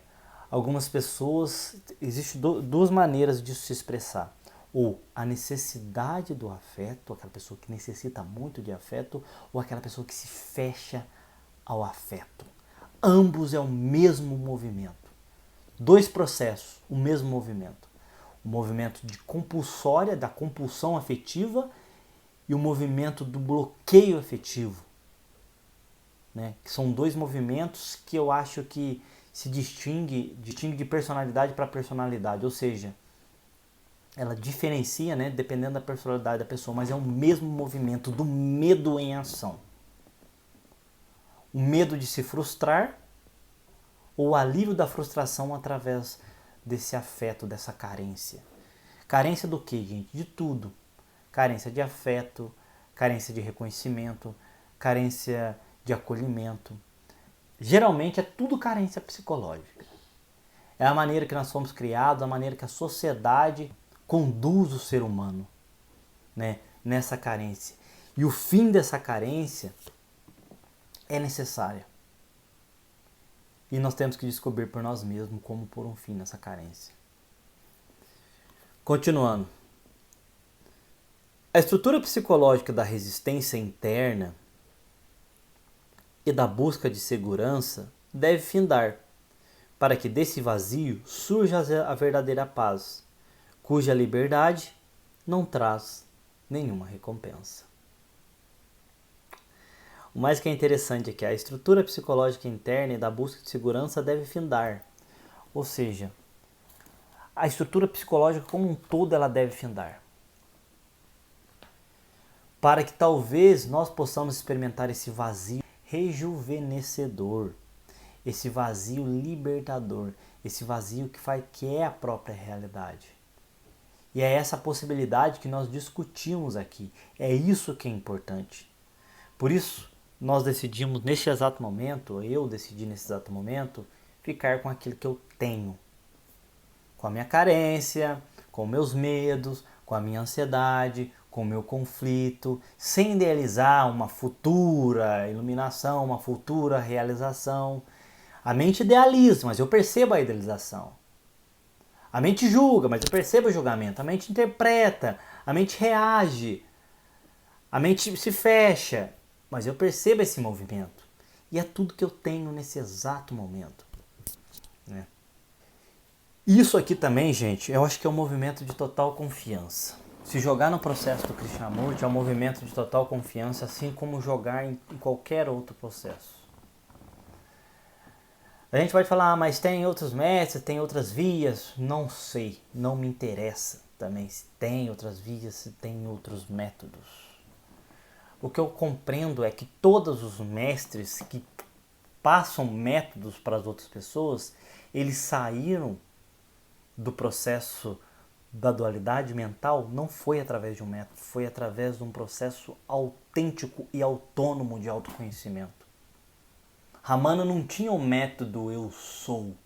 Algumas pessoas, existem duas maneiras disso se expressar. Ou a necessidade do afeto, aquela pessoa que necessita muito de afeto, ou aquela pessoa que se fecha ao afeto. Ambos é o mesmo movimento. Dois processos, o mesmo movimento. O movimento de compulsória, da compulsão afetiva, e o movimento do bloqueio afetivo, né? Que são dois movimentos que eu acho que se distingue de personalidade para personalidade, ou seja, ela diferencia, né, dependendo da personalidade da pessoa, mas é o mesmo movimento do medo em ação. O medo de se frustrar ou o alívio da frustração através desse afeto, dessa carência. Carência do quê, gente? De tudo. Carência de afeto, carência de reconhecimento, carência de acolhimento. Geralmente é tudo carência psicológica. É a maneira que nós fomos criados, a maneira que a sociedade conduz o ser humano, né, nessa carência. E o fim dessa carência é necessária. E nós temos que descobrir por nós mesmos como pôr um fim nessa carência. Continuando. A estrutura psicológica da resistência interna e da busca de segurança deve findar, para que desse vazio surja a verdadeira paz, cuja liberdade não traz nenhuma recompensa. O mais que é interessante é que a estrutura psicológica interna e da busca de segurança deve findar, ou seja, a estrutura psicológica como um todo ela deve findar, para que talvez nós possamos experimentar esse vazio rejuvenescedor, esse vazio libertador, esse vazio que é a própria realidade. E é essa possibilidade que nós discutimos aqui. É isso que é importante. Por isso, nós decidimos neste exato momento, eu decidi nesse exato momento, ficar com aquilo que eu tenho. Com a minha carência, com meus medos, com a minha ansiedade, com o meu conflito, sem idealizar uma futura iluminação, uma futura realização. A mente idealiza, mas eu percebo a idealização. A mente julga, mas eu percebo o julgamento. A mente interpreta, a mente reage, a mente se fecha, mas eu percebo esse movimento. E é tudo que eu tenho nesse exato momento, né? Isso aqui também, gente, eu acho que é um movimento de total confiança. Se jogar no processo do Krishnamurti é um movimento de total confiança, assim como jogar em qualquer outro processo. A gente pode falar, mas tem outros mestres, tem outras vias. Não sei, não me interessa também se tem outras vias, se tem outros métodos. O que eu compreendo é que todos os mestres que passam métodos para as outras pessoas, eles saíram do processo da dualidade mental, não foi através de um método, foi através de um processo autêntico e autônomo de autoconhecimento. Ramana não tinha o método eu sou,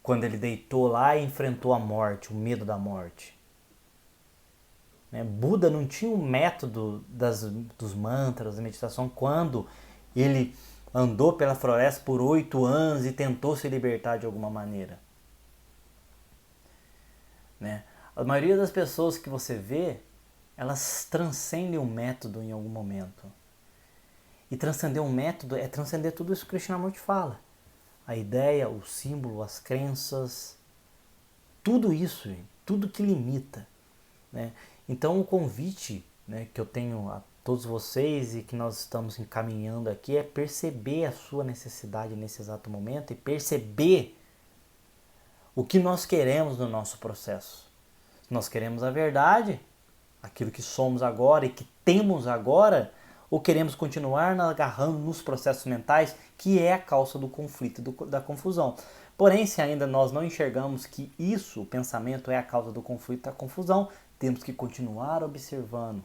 quando ele deitou lá e enfrentou a morte, o medo da morte. Buda não tinha o método dos mantras, da meditação, quando ele andou pela floresta por 8 anos e tentou se libertar de alguma maneira. A maioria das pessoas que você vê, elas transcendem o método em algum momento. E transcender um método é transcender tudo isso que o Krishnamurti fala. A ideia, o símbolo, as crenças, tudo isso, tudo que limita, né? Então o convite, né, que eu tenho a todos vocês e que nós estamos encaminhando aqui é perceber a sua necessidade nesse exato momento e perceber o que nós queremos no nosso processo. Nós queremos a verdade, aquilo que somos agora e que temos agora, ou queremos continuar agarrando nos processos mentais, que é a causa do conflito e da confusão. Porém, se ainda nós não enxergamos que isso, o pensamento, é a causa do conflito e da confusão, temos que continuar observando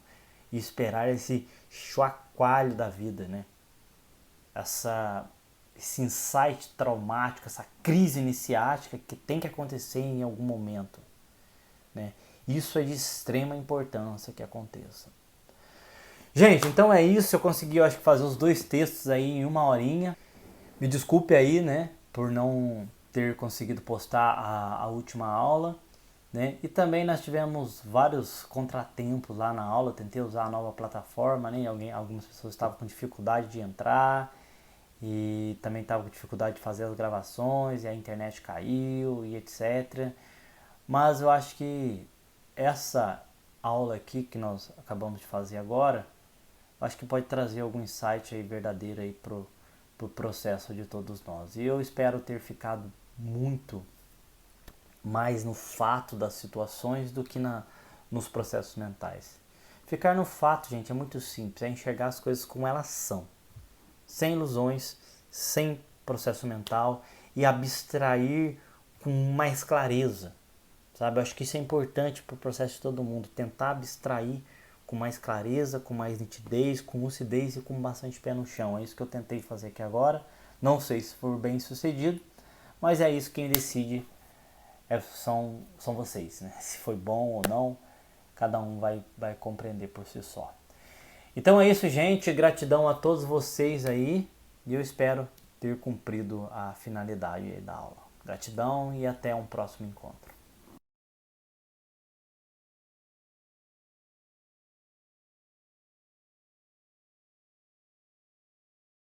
e esperar esse chacoalho da vida, né? Esse insight traumático, essa crise iniciática que tem que acontecer em algum momento, né? Isso é de extrema importância que aconteça. Gente, então é isso. Eu consegui, eu acho que fazer os 2 textos aí em 1 horinha. Me desculpe aí, né, por não ter conseguido postar a última aula, né? E também nós tivemos vários contratempos lá na aula. Eu tentei usar a nova plataforma, né? Algumas pessoas estavam com dificuldade de entrar e também estavam com dificuldade de fazer as gravações e a internet caiu e etc. Mas eu acho que essa aula aqui que nós acabamos de fazer agora, acho que pode trazer algum insight aí verdadeiro aí pro processo de todos nós. E eu espero ter ficado muito mais no fato das situações do que nos processos mentais. Ficar no fato, gente, é muito simples, é enxergar as coisas como elas são, sem ilusões, sem processo mental e abstrair com mais clareza, sabe? Eu acho que isso é importante para o processo de todo mundo, tentar abstrair com mais clareza, com mais nitidez, com lucidez e com bastante pé no chão. É isso que eu tentei fazer aqui agora. Não sei se for bem sucedido, mas é isso, quem decide são vocês, né? Se foi bom ou não, cada um vai compreender por si só. Então é isso, gente. Gratidão a todos vocês aí e eu espero ter cumprido a finalidade da aula. Gratidão e até um próximo encontro.